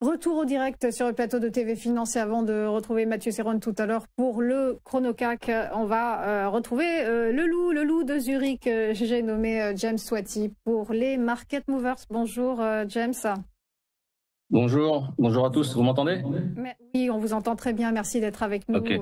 Retour au direct sur le plateau de TV Finance et avant de retrouver Mathieu Serron tout à l'heure pour le chronocac, on va retrouver le loup de Zurich, j'ai nommé James Swati pour les Market Movers. Bonjour James. Bonjour, bonjour à tous, vous m'entendez? Oui, on vous entend très bien, merci d'être avec nous. Okay.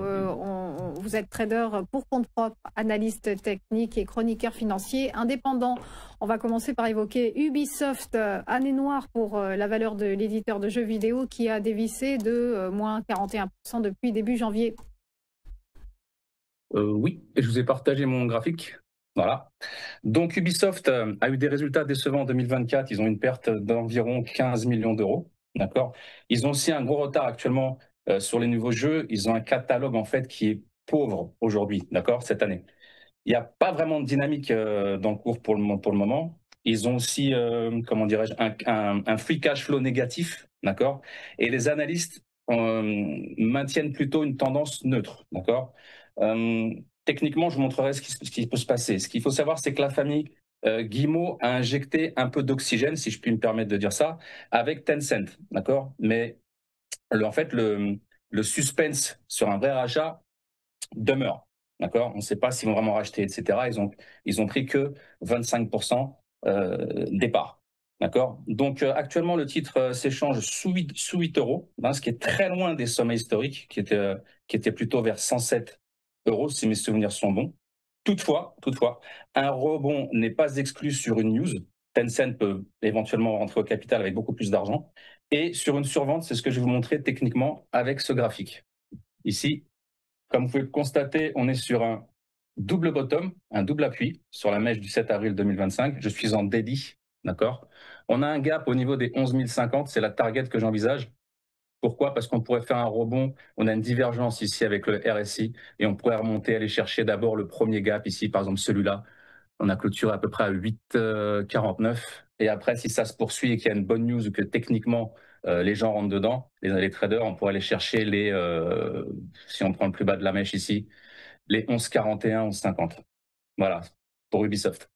Vous êtes trader pour compte propre, analyste technique et chroniqueur financier indépendant. On va commencer par évoquer Ubisoft, année noire pour la valeur de l'éditeur de jeux vidéo qui a dévissé de moins 41% depuis début janvier. Oui, et je vous ai partagé mon graphique. Voilà. Donc Ubisoft a eu des résultats décevants en 2024. Ils ont une perte d'environ 15 millions d'euros. D'accord. Ils ont aussi un gros retard actuellement sur les nouveaux jeux. Ils ont un catalogue en fait qui est pauvre aujourd'hui, d'accord, cette année. Il n'y a pas vraiment de dynamique dans le cours pour le moment. Ils ont aussi, comment dirais-je, un free cash flow négatif, d'accord. Et les analystes maintiennent plutôt une tendance neutre, d'accord. Techniquement, je vous montrerai ce qui peut se passer. Ce qu'il faut savoir, c'est que la famille Guillemot a injecté un peu d'oxygène, si je puis me permettre de dire ça, avec Tencent, d'accord. Mais en fait, le suspense sur un vrai rachat demeure. D'accord. On ne sait pas s'ils vont vraiment racheter, etc. Ils ont pris que 25% départ. D'accord. Donc actuellement, le titre s'échange sous 8 euros, hein, ce qui est très loin des sommets historiques qui étaient plutôt vers 107 euros, si mes souvenirs sont bons. Toutefois, un rebond n'est pas exclu sur une news. Tencent peut éventuellement rentrer au capital avec beaucoup plus d'argent. Et sur une survente, c'est ce que je vais vous montrer techniquement avec ce graphique. Ici, comme vous pouvez le constater, on est sur un double bottom, un double appui sur la mèche du 7 avril 2025. Je suis en daily, d'accord. On a un gap au niveau des 11 050, c'est la target que j'envisage. Pourquoi? Parce qu'on pourrait faire un rebond. On a une divergence ici avec le RSI et on pourrait remonter, aller chercher d'abord le premier gap ici, par exemple celui-là. On a clôturé à peu près à 8,49. Et après, si ça se poursuit et qu'il y a une bonne news ou que techniquement les gens rentrent dedans, les traders, on pourrait aller chercher si on prend le plus bas de la mèche ici, les 11,41, 11,50. Voilà, pour Ubisoft.